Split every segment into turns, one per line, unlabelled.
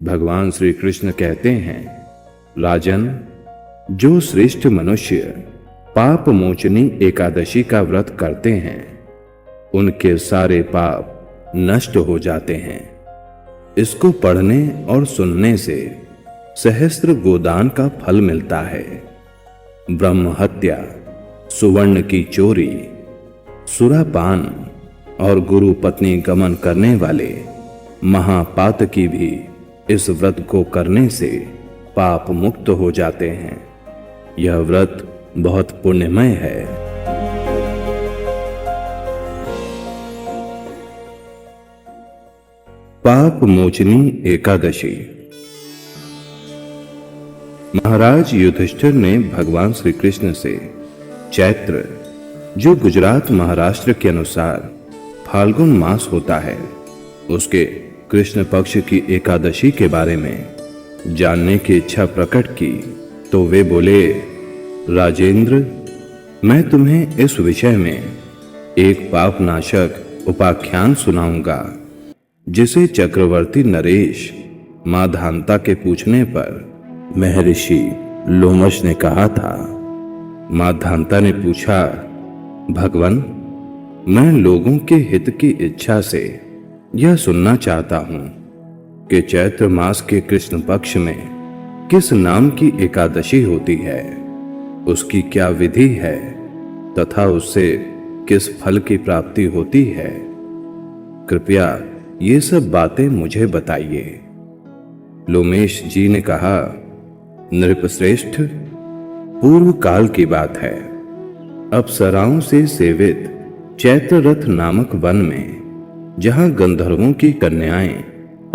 भगवान श्री कृष्ण कहते हैं, राजन, जो श्रेष्ठ मनुष्य पाप मोचनी एकादशी का व्रत करते हैं उनके सारे पाप नष्ट हो जाते हैं। इसको पढ़ने और सुनने से सहस्त्र गोदान का फल मिलता है। ब्रह्म हत्या, सुवर्ण की चोरी, सुरापान और गुरु पत्नी गमन करने वाले महापातकी भी इस व्रत को करने से पाप मुक्त हो जाते हैं। यह व्रत बहुत पुण्यमय है। पाप मोचनी एकादशी। महाराज युधिष्ठिर ने भगवान श्री कृष्ण से चैत्र, जो गुजरात महाराष्ट्र के अनुसार फाल्गुन मास होता है, उसके कृष्ण पक्ष की एकादशी के बारे में जानने की इच्छा प्रकट की तो वे बोले, राजेंद्र, मैं तुम्हें इस विषय में एक पापनाशक उपाख्यान सुनाऊंगा, जिसे चक्रवर्ती नरेश माधानता के पूछने पर महर्षि लोमश ने कहा था। माधानता ने पूछा, भगवान, मैं लोगों के हित की इच्छा से यह सुनना चाहता हूं कि चैत्र मास के कृष्ण पक्ष में किस नाम की एकादशी होती है, उसकी क्या विधि है तथा उससे किस फल की प्राप्ति होती है। कृपया ये सब बातें मुझे बताइए। लोमेश जी ने कहा, नृपश्रेष्ठ, पूर्व काल की बात है। अप्सराओं से सेवित चैत्र रथ नामक वन में, जहां गंधर्वों की कन्याएं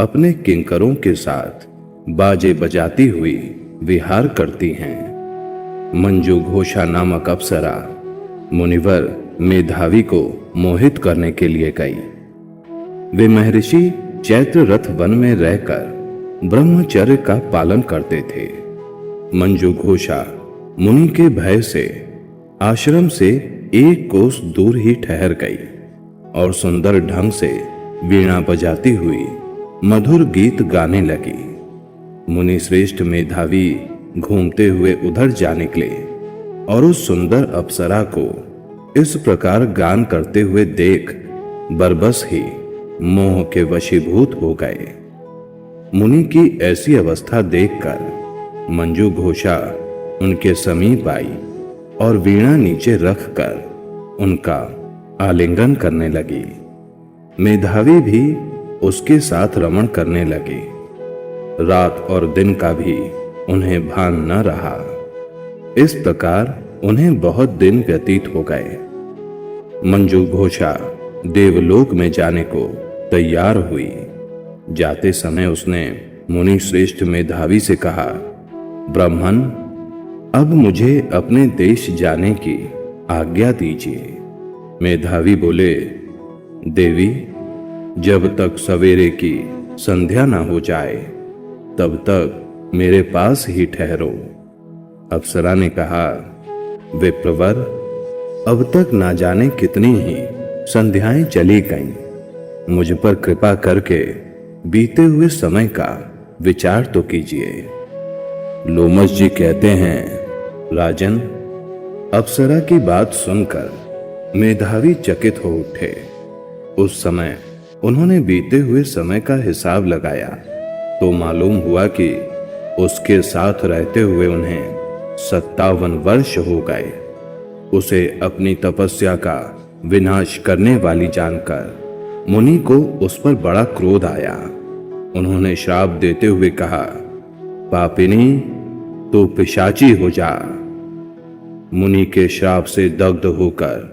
अपने किंकरों के साथ बाजे बजाती हुई विहार करती हैं, मंजू घोषा नामक अप्सरा मुनिवर मेधावी को मोहित करने के लिए गई। वे महर्षि चैत्र रथ वन में रहकर ब्रह्मचर्य का पालन करते थे। मंजू घोषा मुनि के भय से आश्रम से एक कोस दूर ही ठहर गई और सुंदर ढंग से वीणा बजाती हुई मधुर गीत गाने लगी। मुनि श्रेष्ठ मेधावी घूमते हुए उधर जा निकले और उस सुंदर अप्सरा को इस प्रकार गान करते हुए देख बरबस ही मोह के वशीभूत हो गए। मुनि की ऐसी अवस्था देखकर मंजू घोषा उनके समीप आई और वीणा नीचे रखकर उनका आलिंगन करने लगी। मेधावी भी उसके साथ रमण करने लगे। रात और दिन का भी उन्हें भान न रहा। इस प्रकार उन्हें बहुत दिन व्यतीत हो गए। मंजू घोषा देवलोक में जाने को तैयार हुई। जाते समय उसने मुनि श्रेष्ठ मेधावी से कहा, ब्राह्मण, अब मुझे अपने देश जाने की आज्ञा दीजिए। मेधावी बोले, देवी, जब तक सवेरे की संध्या न हो जाए तब तक मेरे पास ही ठहरो। अप्सरा ने कहा, विप्रवर, अब तक ना जाने कितनी ही संध्याएं चली गईं। मुझ पर कृपा करके बीते हुए समय का विचार तो कीजिए। लोमश जी कहते हैं, राजन, अप्सरा की बात सुनकर मेधावी चकित हो उठे। उस समय उन्होंने बीते हुए समय का हिसाब लगाया तो मालूम हुआ कि उसके साथ रहते हुए उन्हें 57 वर्ष हो गए। उसे अपनी तपस्या का विनाश करने वाली जानकर मुनि को उस पर बड़ा क्रोध आया। उन्होंने श्राप देते हुए कहा, पापिनी, तू पिशाची हो जा। मुनि के श्राप से दग्ध होकर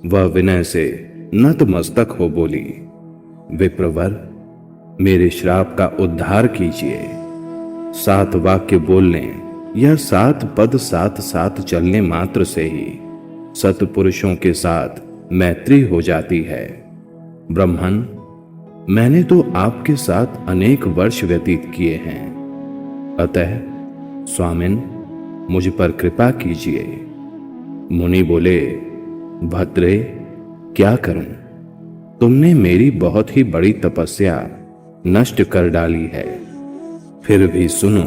वह विनय से नतमस्तक हो बोली, विप्रवर, मेरे श्राप का उद्धार कीजिए। 7 वाक्य बोलने या 7 पद साथ साथ चलने मात्र से ही सत्पुरुषों के साथ मैत्री हो जाती है। ब्राह्मण, मैंने तो आपके साथ अनेक वर्ष व्यतीत किए हैं, अतः स्वामिन, मुझ पर कृपा कीजिए। मुनि बोले, भद्रे, क्या करूं? तुमने मेरी बहुत ही बड़ी तपस्या नष्ट कर डाली है। फिर भी सुनो,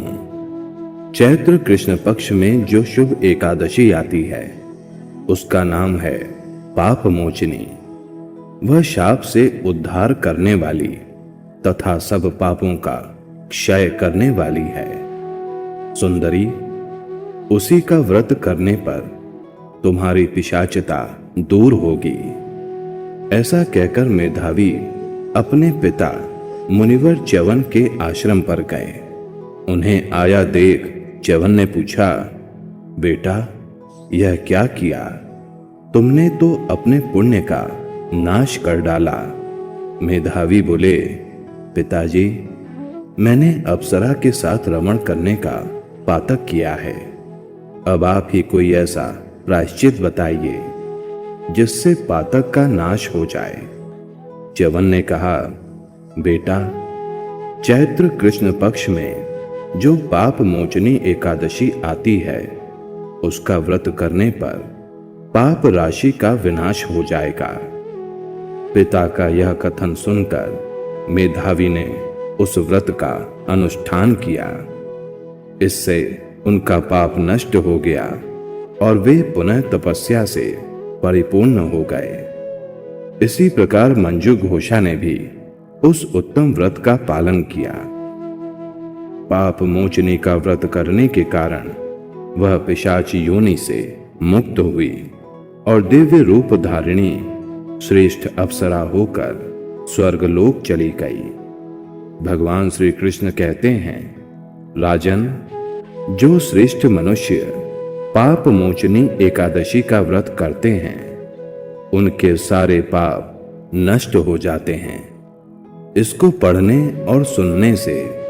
चैत्र कृष्ण पक्ष में जो शुभ एकादशी आती है उसका नाम है पाप मोचनी। वह शाप से उद्धार करने वाली तथा सब पापों का क्षय करने वाली है। सुंदरी, उसी का व्रत करने पर तुम्हारी पिशाचता दूर होगी। ऐसा कहकर मेधावी अपने पिता मुनिवर च्यवन के आश्रम पर गए। उन्हें आया देख च्यवन ने पूछा, बेटा, यह क्या किया? तुमने तो अपने पुण्य का नाश कर डाला। मेधावी बोले, पिताजी, मैंने अप्सरा के साथ रमण करने का पातक किया है। अब आप ही कोई ऐसा प्रायश्चित बताइए जिससे पातक का नाश हो जाए। च्यवन ने कहा, बेटा, चैत्र कृष्ण पक्ष में जो पाप मोचनी एकादशी आती है उसका व्रत करने पर पाप राशि का विनाश हो जाएगा। पिता का यह कथन सुनकर मेधावी ने उस व्रत का अनुष्ठान किया। इससे उनका पाप नष्ट हो गया और वे पुनः तपस्या से परिपूर्ण हो गए। इसी प्रकार मंजू घोषा ने भी उस उत्तम व्रत का पालन किया। पाप मोचनी का व्रत करने के कारण वह पिशाच योनि से मुक्त हुई और दिव्य रूप धारिणी श्रेष्ठ अप्सरा होकर स्वर्गलोक चली गई। भगवान श्री कृष्ण कहते हैं, राजन, जो श्रेष्ठ मनुष्य पाप मोचनी एकादशी का व्रत करते हैं उनके सारे पाप नष्ट हो जाते हैं। इसको पढ़ने और सुनने से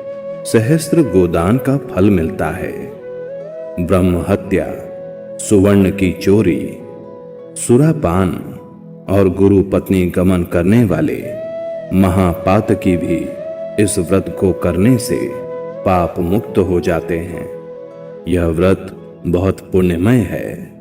सहस्त्र गोदान का फल मिलता है। ब्रह्म हत्या, सुवर्ण की चोरी, सुरापान और गुरु पत्नी गमन करने वाले महापातकी भी इस व्रत को करने से पाप मुक्त हो जाते हैं। यह व्रत बहुत पुण्यमय है।